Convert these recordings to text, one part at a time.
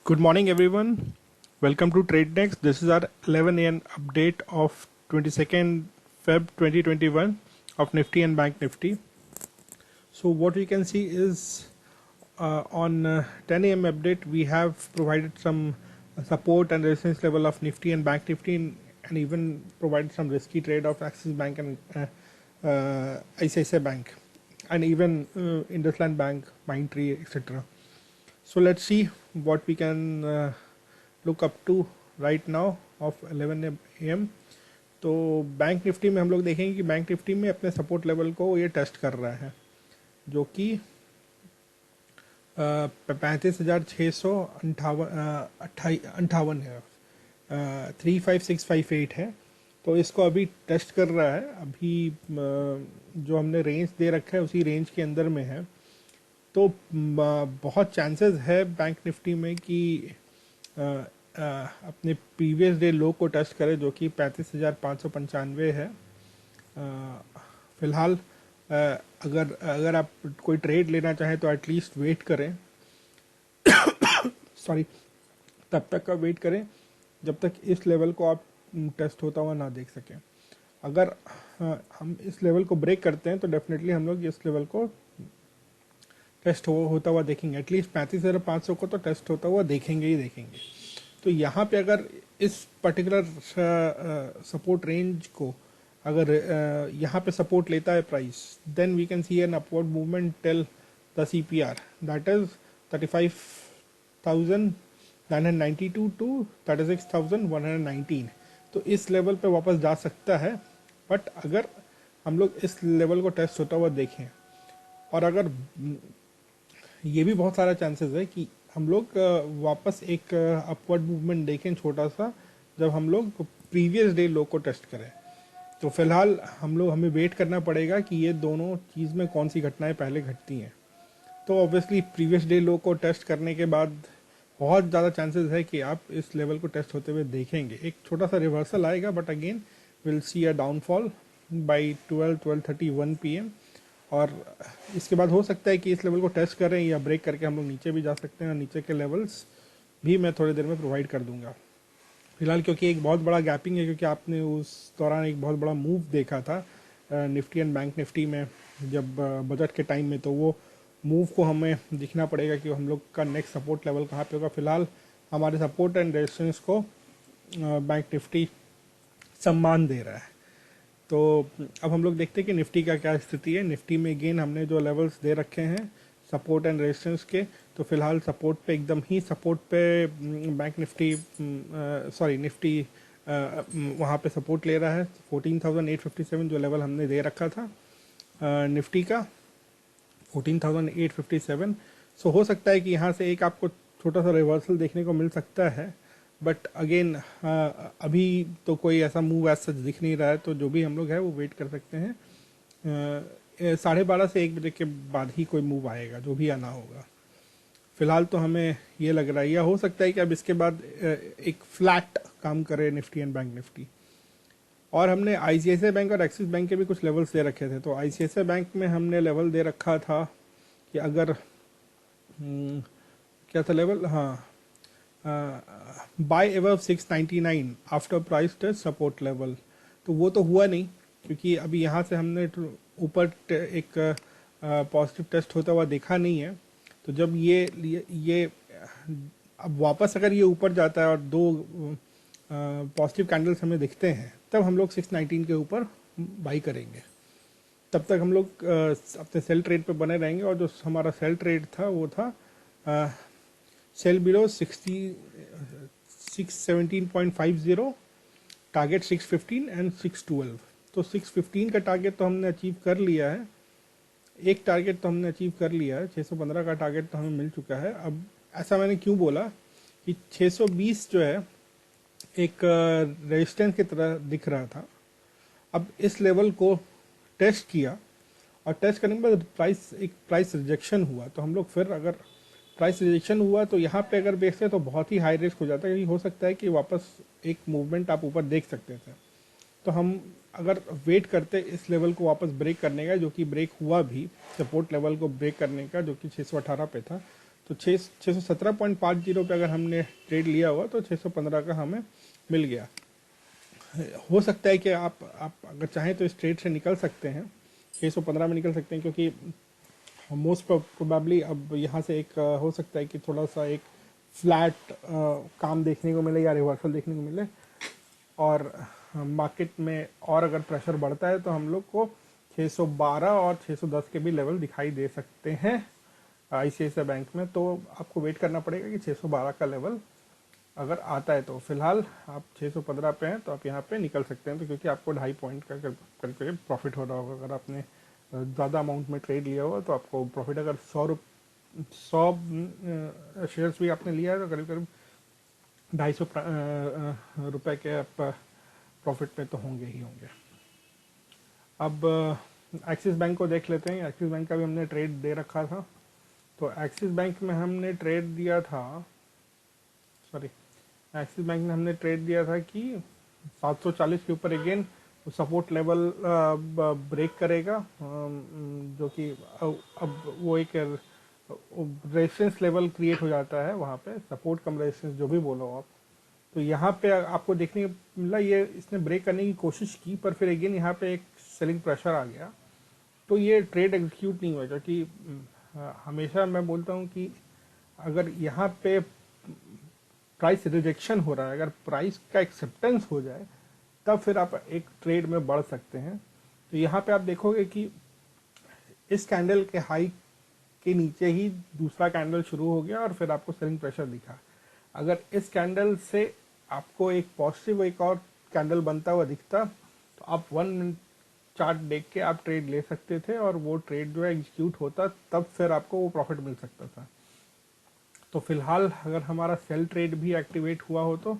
Good morning, everyone. Welcome to TradeNext. This is our 11 a.m. update of 22nd Feb 2021 of Nifty and Bank Nifty. So what we can see is on 10 a.m. update, we have provided some support and resistance level of Nifty and Bank Nifty, and even provided some risky trade of Axis Bank and ICICI Bank, and even IndusLand Bank, Mindtree, etc. So let's see what we can look up to right now of 11 a.m. तो bank Nifty में हम लोग देखेंगे कि bank Nifty में अपने support level को ये टेस्ट कर रहा है, जो कि 35,658 है, 35658 है. तो इसको अभी टेस्ट कर रहा है. अभी जो हमने रेंज दे रखा है उसी रेंज के अंदर में है. तो बहुत चांसेस है बैंक निफ्टी में कि अपने प्रीवियस डे लो को टच करे, जो कि 35,595 है. फ़िलहाल अगर आप कोई ट्रेड लेना चाहें तो एटलीस्ट वेट करें सॉरी तब तक का वेट करें जब तक इस लेवल को आप टेस्ट होता हुआ ना देख सकें. अगर हम इस लेवल को ब्रेक करते हैं तो डेफिनेटली हम लोग इस लेवल को टेस्ट होता हुआ देखेंगे. एटलीस्ट 35,500 को तो टेस्ट होता हुआ देखेंगे ही देखेंगे. तो यहाँ पे अगर इस पर्टिकुलर सपोर्ट रेंज को अगर यहाँ पे सपोर्ट लेता है price, then we can see an upward movement till the CPR, that is 35,992 to 36,119. तो इस लेवल पे वापस जा सकता है. बट अगर हम लोग इस लेवल को टेस्ट होता हुआ देखें, और अगर ये भी बहुत सारा चांसेस है कि हम लोग वापस एक अपवर्ड मूवमेंट देखें छोटा सा, जब हम लोग प्रीवियस डे लो को टेस्ट करें. तो फिलहाल हमें वेट करना पड़ेगा कि ये दोनों चीज़ में कौन सी घटनाएं पहले घटती हैं. तो ऑब्वियसली प्रीवियस डे लो को टेस्ट करने के बाद बहुत ज़्यादा चांसेस है कि आप इस लेवल को टेस्ट होते हुए देखेंगे. एक छोटा सा रिवर्सल आएगा, but again will see a downfall by 12:31 PM. और इसके बाद हो सकता है कि इस लेवल को टेस्ट करें या ब्रेक करके हम लोग नीचे भी जा सकते हैं, और नीचे के लेवल्स भी मैं थोड़ी देर में प्रोवाइड कर दूंगा. फिलहाल क्योंकि एक बहुत बड़ा गैपिंग है, क्योंकि आपने उस दौरान एक बहुत बड़ा मूव देखा था निफ्टी एंड बैंक निफ्टी में जब बजट के टाइम में, तो वो मूव को हमें दिखना पड़ेगा कि हम लोग का नेक्स्ट सपोर्ट लेवल कहाँ पे होगा. फिलहाल हमारे सपोर्ट एंड रेजिस्टेंस को बैंक निफ्टी सम्मान दे रहा है. तो अब हम लोग देखते हैं कि निफ्टी का क्या स्थिति है. निफ्टी में अगेन हमने जो लेवल्स दे रखे हैं सपोर्ट एंड रेजिस्टेंस के, तो फिलहाल सपोर्ट पे एकदम ही सपोर्ट पे बैंक निफ्टी निफ्टी वहाँ पे सपोर्ट ले रहा है. 14,857 जो लेवल हमने दे रखा था निफ्टी का, 14,857. सो हो सकता है कि यहाँ से एक आपको छोटा सा रिवर्सल देखने को मिल सकता है. बट अगेन अभी तो कोई ऐसा मूव ऐसा सच दिख नहीं रहा है. तो जो भी हम लोग है वो वेट कर सकते हैं. 12:30 से 1 बजे के बाद ही कोई मूव आएगा, जो भी आना होगा. फिलहाल तो हमें ये लग रहा है, या हो सकता है कि अब इसके बाद एक फ्लैट काम करे निफ्टी एंड बैंक निफ्टी. और हमने ICICI बैंक और एक्सिस बैंक के भी कुछ लेवल्स दे रखे थे. तो ICICI बैंक में हमने लेवल दे रखा था कि अगर क्या था लेवल, हाँ, buy above 699 after price test support level. तो वो तो हुआ नहीं, क्योंकि अभी यहाँ से हमने ऊपर एक पॉजिटिव टेस्ट होता हुआ देखा नहीं है. तो जब ये अब वापस अगर ये ऊपर जाता है और दो पॉजिटिव कैंडल्स हमें दिखते हैं, तब हम लोग 619 के ऊपर बाई करेंगे. तब तक हम लोग अपने सेल ट्रेड पे बने रहेंगे. और जो हमारा सेल ट्रेड था वो था सेल बिलो 617.50, टारगेट 615 एंड 612. तो 615 का टारगेट तो हमने अचीव कर लिया है. एक टारगेट तो हमने अचीव कर लिया है, 615 का टारगेट तो हमें मिल चुका है. अब ऐसा मैंने क्यों बोला कि 620 जो है एक रेजिस्टेंस की तरह दिख रहा था. अब इस लेवल को टेस्ट किया, और टेस्ट करने के बाद प्राइस रिजेक्शन हुआ. तो हम लोग फिर अगर प्राइस रिजेक्शन हुआ तो यहाँ पे अगर देखते तो बहुत ही हाई रिस्क हो जाता है, क्योंकि हो सकता है कि वापस एक मूवमेंट आप ऊपर देख सकते थे. तो हम अगर वेट करते इस लेवल को वापस ब्रेक करने का, जो कि ब्रेक हुआ भी, सपोर्ट लेवल को ब्रेक करने का, जो कि 618 पे था, तो तो 617.50 पे अगर हमने ट्रेड लिया हुआ तो 615 का हमें मिल गया। हो सकता है कि आप अगर चाहें तो इस ट्रेड से निकल सकते हैं, 615 में निकल सकते हैं, क्योंकि मोस्ट प्रोबेबली अब यहाँ से एक हो सकता है कि थोड़ा सा एक फ्लैट काम देखने को मिले या रिवर्सल देखने को मिले, और मार्केट में और अगर प्रेशर बढ़ता है तो हम लोग को 612 और 610 के भी लेवल दिखाई दे सकते हैं आईसीआईसीआई बैंक में। तो आपको वेट करना पड़ेगा कि 612 का लेवल अगर आता है। तो फिलहाल आप 615 पे हैं तो आप यहाँ पे निकल सकते हैं, तो क्योंकि आपको 2.5 पॉइंट का करके प्रॉफिट हो रहा होगा। अगर आपने ज़्यादा अमाउंट में ट्रेड लिया होगा तो आपको प्रॉफिट, अगर 100 शेयर्स भी आपने लिया है तो करीब करीब 250 रुपये के आप प्रॉफिट में तो होंगे ही होंगे। अब एक्सिस बैंक को देख लेते हैं। एक्सिस बैंक का भी हमने ट्रेड दे रखा था। तो एक्सिस बैंक में हमने ट्रेड दिया था, सॉरी, एक्सिस बैंक में हमने ट्रेड दिया था कि 740 के ऊपर अगेन सपोर्ट लेवल ब्रेक करेगा, जो कि अब वो एक रेजिस्टेंस लेवल क्रिएट हो जाता है वहाँ पे, सपोर्ट कम रेजिस्टेंस जो भी बोलो आप। तो यहाँ पे आपको देखने को मिला ये इसने ब्रेक करने की कोशिश की, पर फिर अगेन यहाँ पे एक सेलिंग प्रेशर आ गया, तो ये ट्रेड एग्जीक्यूट नहीं हुआ। क्योंकि हमेशा मैं बोलता हूँ कि अगर यहाँ पे प्राइस रिजेक्शन हो रहा है, अगर प्राइस का एक्सेप्टेंस हो जाए तब फिर आप एक ट्रेड में बढ़ सकते हैं। तो यहाँ पे आप देखोगे कि इस कैंडल के हाई के नीचे ही दूसरा कैंडल शुरू हो गया और फिर आपको सेलिंग प्रेशर दिखा। अगर इस कैंडल से आपको एक पॉजिटिव एक और कैंडल बनता हुआ दिखता तो आप 1 मिनट चार्ट देख के आप ट्रेड ले सकते थे, और वो ट्रेड जो है एग्जीक्यूट होता तब फिर आपको वो प्रॉफिट मिल सकता था। तो फिलहाल अगर हमारा सेल ट्रेड भी एक्टिवेट हुआ हो तो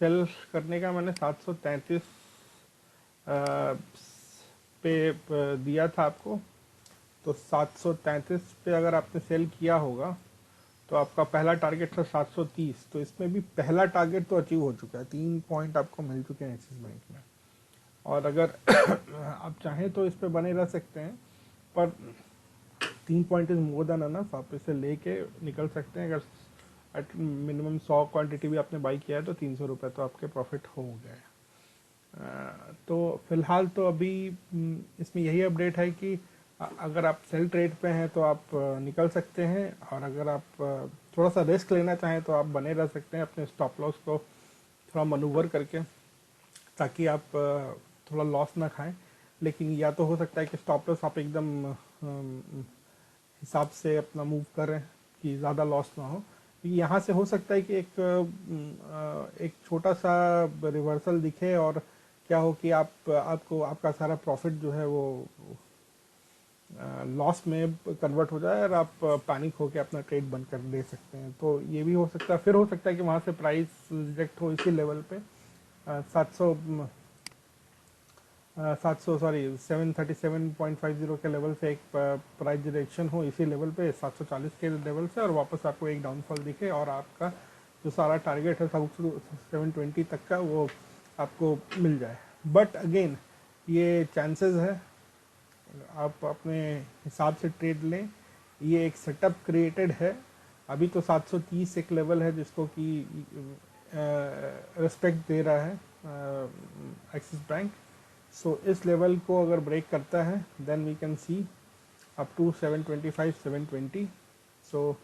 सेल करने का मैंने 733 पे दिया था आपको। तो 733 पे अगर आपने सेल किया होगा तो आपका पहला टारगेट था 730, तो इसमें भी पहला टारगेट तो अचीव हो चुका है, 3 पॉइंट आपको मिल चुके हैं एक्सिस बैंक में। और अगर आप चाहें तो इस पे बने रह सकते हैं, पर 3 point is more than enough, आप इसे लेके निकल सकते हैं। अगर मिनिमम 100 क्वांटिटी भी आपने बाई किया है तो 300 रुपये तो आपके प्रॉफिट हो गए। तो फिलहाल तो अभी इसमें यही अपडेट है कि अगर आप सेल ट्रेड पे हैं तो आप निकल सकते हैं, और अगर आप थोड़ा सा रिस्क लेना चाहें तो आप बने रह सकते हैं अपने स्टॉप लॉस को थोड़ा मनूवर करके, ताकि आप थोड़ा लॉस ना खाएं। लेकिन या तो हो सकता है कि स्टॉप लॉस आप एकदम हिसाब से अपना मूव करें कि ज़्यादा लॉस ना हो। यहाँ से हो सकता है कि एक छोटा सा रिवर्सल दिखे और क्या हो कि आपको आपका सारा प्रॉफिट जो है वो लॉस में कन्वर्ट हो जाए और आप पैनिक होकर अपना ट्रेड बंद कर दे सकते हैं। तो ये भी हो सकता है। फिर हो सकता है कि वहाँ से प्राइस रिजेक्ट हो इसी लेवल पे 737.50 के लेवल से एक प्राइस डिरेक्शन हो इसी लेवल पे 740 के लेवल से, और वापस आपको एक डाउनफॉल दिखे और आपका जो सारा टारगेट है 720 तक का वो आपको मिल जाए। बट अगेन ये चांसेस है, आप अपने हिसाब से ट्रेड लें। ये एक सेटअप क्रिएटेड है। अभी तो 730 एक लेवल है जिसको कि रिस्पेक्ट दे रहा है एक्सिस बैंक। सो इस लेवल को अगर ब्रेक करता है then we can see up to 725 720। So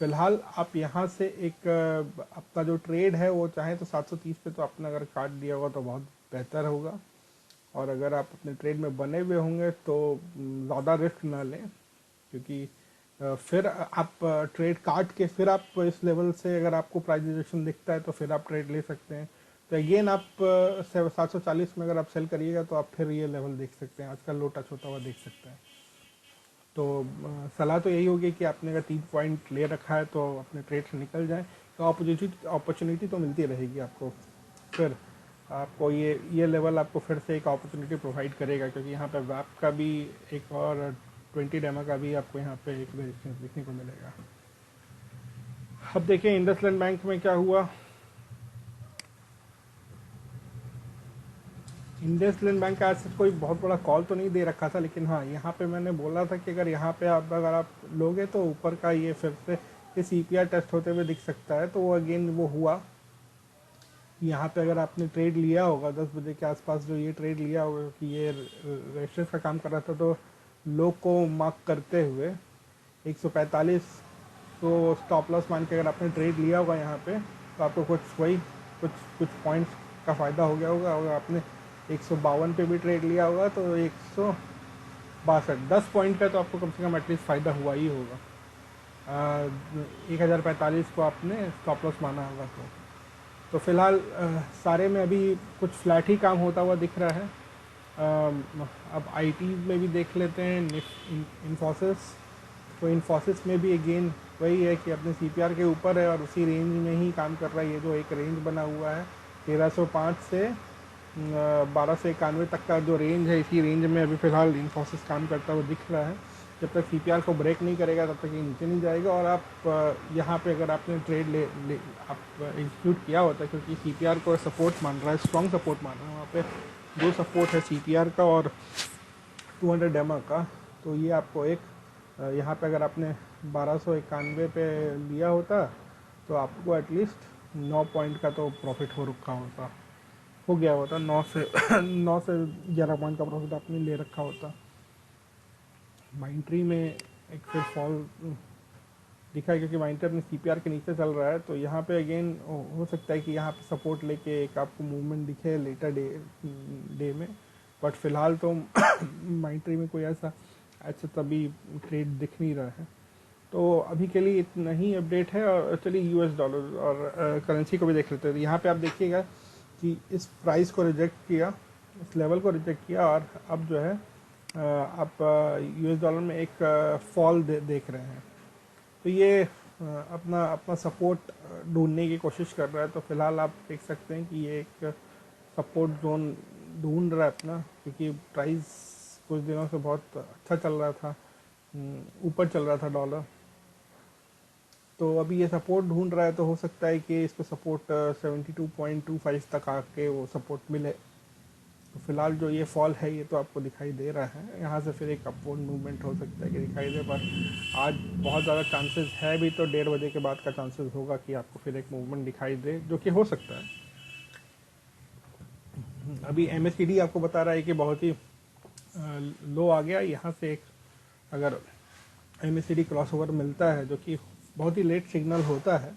फिलहाल आप यहाँ से एक अपना जो ट्रेड है वो चाहे तो 730 पे तो आपने अगर काट दिया होगा तो बहुत बेहतर होगा, और अगर आप अपने ट्रेड में बने हुए होंगे तो ज़्यादा रिस्क ना लें, क्योंकि फिर आप ट्रेड काट के फिर आप इस लेवल से अगर आपको प्राइस रिजेक्शन दिखता है तो फिर आप ट्रेड ले सकते हैं। तो अगेन आप 740 में अगर आप सेल करिएगा तो आप फिर ये लेवल देख सकते हैं, आज का लो टच होता हुआ देख सकते हैं। तो सलाह तो यही होगी कि आपने अगर 3 पॉइंट ले रखा है तो अपने ट्रेड से निकल जाए, तो अपॉर्चुनिटी तो मिलती रहेगी आपको। फिर आपको ये लेवल आपको फिर से एक अपॉर्चुनिटी प्रोवाइड करेगा, क्योंकि यहाँ पे वैप का भी एक और 20 डेमा का भी आपको यहाँ पे एक रेजिस्टेंस देखने को मिलेगा। अब देखिए इंडसलैंड बैंक में क्या हुआ। इंडसलैंड बैंक का ऐसे कोई बहुत बड़ा कॉल तो नहीं दे रखा था, लेकिन हाँ यहाँ पे मैंने बोला था कि अगर यहाँ पे अगर आप लोगे तो ऊपर का ये फिर से ये CPR टेस्ट होते हुए दिख सकता है। तो वो अगेन वो हुआ। यहाँ पे अगर आपने ट्रेड लिया होगा 10 बजे के आसपास, जो ये ट्रेड लिया होगा कि ये रेजिस्टेंस का काम कर रहा था, तो लो को मार्क करते हुए 145 को स्टॉप लॉस मान के अगर आपने ट्रेड लिया होगा यहाँ पे, तो आपको कुछ वही कुछ कुछ पॉइंट्स का फ़ायदा हो गया होगा। अगर आपने 152 पे भी ट्रेड लिया होगा तो 162 10 पॉइंट का तो आपको कम से कम एटलीस्ट फ़ायदा हुआ ही होगा। 1045 को आपने स्टॉप लॉस माना होगा तो फिलहाल सारे में अभी कुछ फ्लैट ही काम होता हुआ दिख रहा है। अब आईटी में भी देख लेते हैं, इन्फोसिस। तो इन्फोसिस में भी अगेन वही है कि अपने सीपीआर के ऊपर है और उसी रेंज में ही काम कर रहा है। ये जो एक रेंज बना हुआ है 1305 से 1291 तक का जो रेंज है, इसी रेंज में अभी फ़िलहाल इन्फोसिस काम करता हुआ दिख रहा है। जब तक सीपीआर को ब्रेक नहीं करेगा तब तक ये नीचे नहीं जाएगा। और आप यहाँ पे अगर आपने ट्रेड ले आप एग्जीक्यूट किया होता है, क्योंकि सीपीआर को सपोर्ट मान रहा है, स्ट्रॉन्ग सपोर्ट मान रहा है, वहाँ पे दो सपोर्ट है सीपीआर का और 200 डेमा का। तो ये आपको एक यहाँ पे अगर आपने 1291 पे लिया होता तो आपको एटलीस्ट 9 पॉइंट का तो प्रॉफिट हो रखा होता, हो गया होता। 9 से 9 से 11 पॉइंट का प्रॉफिट आपने ले रखा होता। माइंट्री में एक फिर फॉल दिखा है, क्योंकि माइंट्री अपने सीपीआर के नीचे चल रहा है। तो यहाँ पे अगेन हो सकता है कि यहाँ पे सपोर्ट लेके एक आपको मूवमेंट दिखे लेटर डे में। बट फिलहाल तो माइंट्री में कोई ऐसा तभी ट्रेड दिख नहीं रहा है। तो अभी के लिए इतना ही अपडेट है। और चलिए यूएस डॉलर और करेंसी को भी देख लेते हैं। यहाँ पे आप देखिएगा कि इस प्राइस को रिजेक्ट किया, इस लेवल को रिजेक्ट किया, और अब जो है आप यूएस डॉलर में एक फॉल देख रहे हैं। तो ये अपना अपना सपोर्ट ढूंढने की कोशिश कर रहा है। तो फिलहाल आप देख सकते हैं कि ये एक सपोर्ट जोन ढूंढ रहा है अपना, क्योंकि प्राइस कुछ दिनों से बहुत अच्छा चल रहा था, ऊपर चल रहा था डॉलर। तो अभी ये सपोर्ट ढूंढ रहा है। तो हो सकता है कि इसको सपोर्ट 72.25 तक आके वो सपोर्ट मिले। तो फिलहाल जो ये फॉल है ये तो आपको दिखाई दे रहा है। यहाँ से फिर एक अपवर्ड मूवमेंट हो सकता है कि दिखाई दे, पर आज बहुत ज़्यादा चांसेस है भी। तो 1:30 बजे के बाद का चांसेस होगा कि आपको फिर एक मूवमेंट दिखाई दे, जो कि हो सकता है। अभी MACD आपको बता रहा है कि बहुत ही लो आ गया। यहाँ से एक अगर MACD क्रॉसओवर मिलता है, जो कि बहुत ही लेट सिग्नल होता है,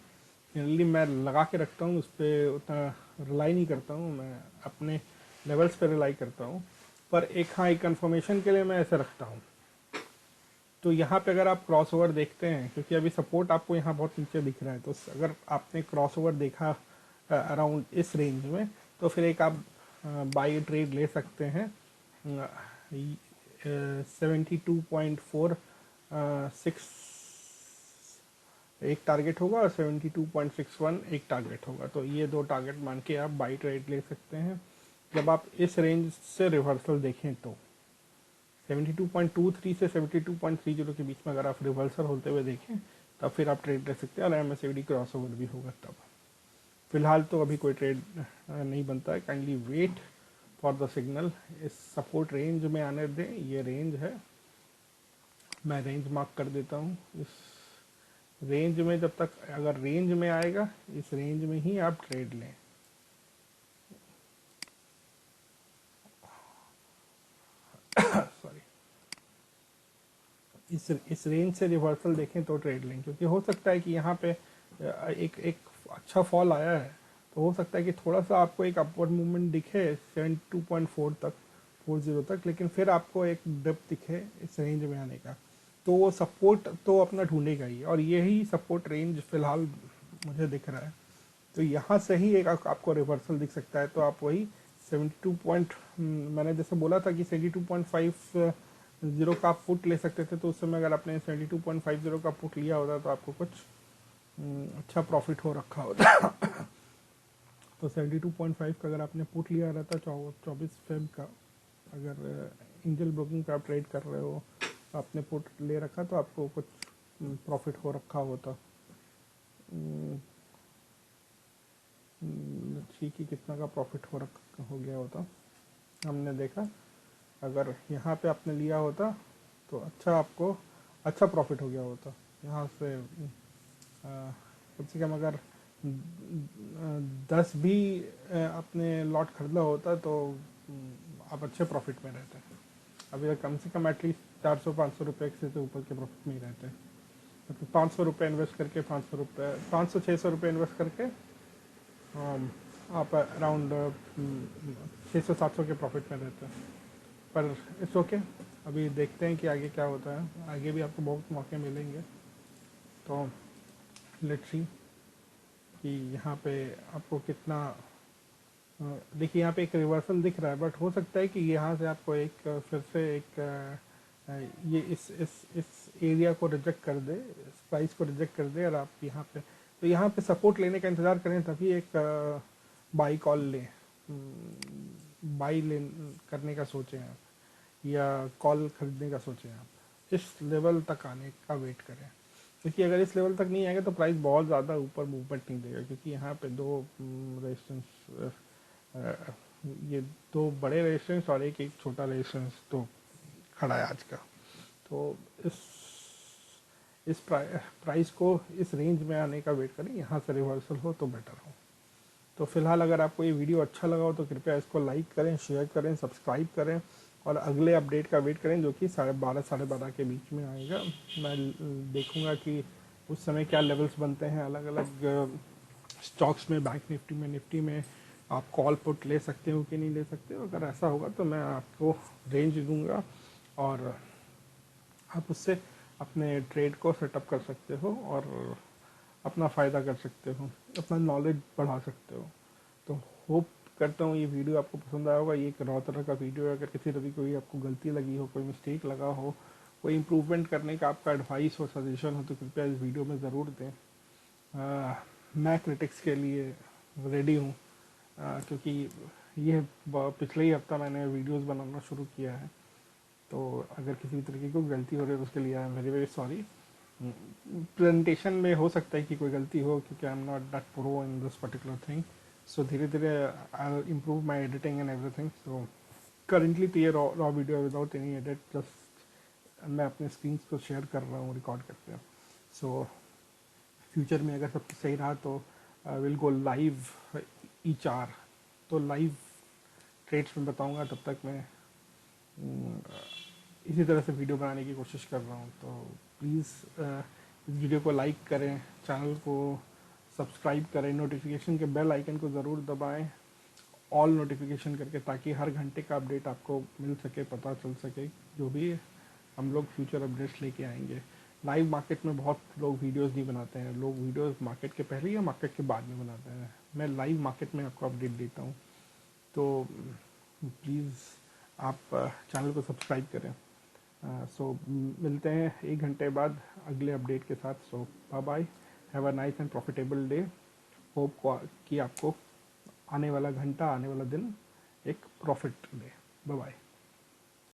जनरली मैं लगा के रखता हूँ, उस पर उतना रिलाई नहीं करता हूँ, मैं अपने लेवल्स पे रिलाई करता हूँ। पर एक हाँ, एक कंफर्मेशन के लिए मैं ऐसे रखता हूँ। तो यहाँ पे अगर आप क्रॉसओवर देखते हैं, क्योंकि अभी सपोर्ट आपको यहाँ बहुत नीचे दिख रहा है, तो अगर आपने क्रॉसओवर देखा अराउंड इस रेंज में, तो फिर एक आप बाई ट्रेड ले सकते हैं 72.46 एक टारगेट होगा और 72.61 एक टारगेट होगा। तो ये दो टारगेट मान के आप बाई ट्रेड ले सकते हैं। जब आप इस रेंज से रिवर्सल देखें तो 72.23 से 72.30 के बीच में अगर आप रिवर्सल होते हुए देखें, तब फिर आप ट्रेड ले सकते हैं। और MACD क्रॉसओवर भी होगा तब। फिलहाल तो अभी कोई ट्रेड नहीं बनता है। Kindly wait for the signal. इस सपोर्ट रेंज में आने दें। ये रेंज है, मैं रेंज मार्क कर देता हूँ। इस रेंज में जब तक अगर रेंज में आएगा, इस रेंज में ही आप ट्रेड लें। सॉरी, इस रेंज से रिवर्सल देखें तो ट्रेड लें, क्योंकि हो सकता है कि यहाँ पे एक अच्छा फॉल आया है। तो हो सकता है कि थोड़ा सा आपको एक अपवर्ड मूवमेंट दिखे 72.4 तक, 40 तक, लेकिन फिर आपको एक डिप दिखे इस रेंज में आने का। तो वो सपोर्ट तो अपना ढूंढेगा ही, और यही सपोर्ट रेंज फिलहाल मुझे दिख रहा है। तो यहाँ से ही एक आपको रिवर्सल दिख सकता है। तो आप वही 72 पॉइंट, मैंने जैसे बोला था कि 72.50 का आप पुट ले सकते थे। तो उस समय अगर आपने 72.50 का पुट लिया होता तो आपको कुछ अच्छा प्रॉफिट हो रखा होता। तो 72.5 का अगर आपने पुट लिया रहता 24 फेब का, अगर एंजल ब्रोकिंग पे आप ट्रेड कर रहे हो, तो आपने पुट ले रखा तो आपको कुछ प्रॉफिट हो रखा होता। ठीक ही कितना का प्रॉफिट हो गया होता हमने देखा। अगर यहाँ पे आपने लिया होता तो अच्छा, आपको अच्छा प्रॉफिट हो गया होता। यहाँ से कम से कम अगर 10 भी अपने लॉट खरीदा होता तो आप अच्छे प्रॉफिट में रहते हैं। अभी तक कम से कम एटलीस्ट 400-500 रुपये से तो ऊपर के प्रॉफिट में ही रहते हैं। मतलब 500 रुपये इन्वेस्ट करके 500-600 रुपये इन्वेस्ट करके आप अराउंड 600-700 के प्रॉफिट में रहते हैं। पर इट्स ओके, अभी देखते हैं कि आगे क्या होता है। आगे भी आपको बहुत मौके मिलेंगे, तो लेट्स सी कि यहाँ पे आपको कितना। देखिए यहाँ पे एक रिवर्सल दिख रहा है, बट हो सकता है कि यहाँ से आपको एक फिर से एक ये इस एरिया को रिजेक्ट कर दे, इस प्राइस को रिजेक्ट कर दे, और आप यहाँ पे, तो यहाँ पे सपोर्ट लेने का इंतज़ार करें, तभी एक बाई कॉल लें, बाई ले करने का सोचें आप, या कॉल खरीदने का सोचें आप। इस लेवल तक आने का वेट करें, क्योंकि अगर इस लेवल तक नहीं आएगा तो प्राइस बहुत ज़्यादा ऊपर मूवमेंट नहीं देगा, क्योंकि यहाँ पे दो रेजिस्टेंस, ये दो बड़े रेजिस्टेंस और एक छोटा रेजिस्टेंस तो खड़ा है आज का। तो इस प्राइस को इस रेंज में आने का वेट करें, यहाँ से रिवर्सल हो तो बेटर हो। तो फिलहाल अगर आपको ये वीडियो अच्छा लगा हो तो कृपया इसको लाइक करें, शेयर करें, सब्सक्राइब करें, और अगले अपडेट का वेट करें जो कि 12:30 के बीच में आएगा। मैं देखूंगा कि उस समय क्या लेवल्स बनते हैं अलग अलग स्टॉक्स में, बैंक निफ्टी में आप कॉल पुट ले सकते हो कि नहीं ले सकते हो। अगर ऐसा होगा तो मैं आपको रेंज दूंगा, और आप उससे अपने ट्रेड को सेटअप कर सकते हो और अपना फ़ायदा कर सकते हो, अपना नॉलेज बढ़ा सकते हो। तो होप करता हूँ ये वीडियो आपको पसंद आया होगा। ये एक रॉ तरह का वीडियो है। अगर किसी तरह की कोई आपको गलती लगी हो, कोई मिस्टेक लगा हो, कोई इम्प्रूवमेंट करने का आपका एडवाइस हो, सजेशन हो, तो कृपया इस वीडियो में ज़रूर दें। मैं क्रिटिक्स के लिए रेडी हूँ, क्योंकि ये पिछले ही हफ्ता मैंने वीडियोस बनाना शुरू किया है। तो अगर किसी भी तरीके की कोई गलती हो रही है तो उसके लिए I am very very sorry. Presentation में हो सकता है कि कोई गलती हो, क्योंकि I am not that pro in this particular thing. So धीरे धीरे I will improve my editing and everything. So currently तो ये raw video without any edit, just मैं अपने स्क्रीन को शेयर कर रहा हूँ रिकॉर्ड करके। सो फ्यूचर में अगर सब सही रहा तो will go live each hour, तो लाइव ट्रेड्स में बताऊंगा। तब तक मैं इसी तरह से वीडियो बनाने की कोशिश कर रहा हूँ। तो प्लीज़ इस वीडियो को लाइक करें, चैनल को सब्सक्राइब करें, नोटिफिकेशन के बेल आइकन को ज़रूर दबाएं, ऑल नोटिफिकेशन करके, ताकि हर घंटे का अपडेट आपको मिल सके, पता चल सके जो भी हम लोग फ्यूचर अपडेट्स लेके आएंगे। लाइव मार्केट में बहुत लोग वीडियोस नहीं बनाते हैं, लोग वीडियोस मार्केट के पहले या मार्केट के बाद में बनाते हैं। मैं लाइव मार्केट में आपको अपडेट देता हूँ। तो प्लीज़ आप चैनल को सब्सक्राइब करें। सो मिलते हैं 1 घंटे बाद अगले अपडेट के साथ। So bye bye, have a nice and profitable day. Hope कि आपको आने वाला घंटा, आने वाला दिन एक प्रॉफिट दे। Bye bye.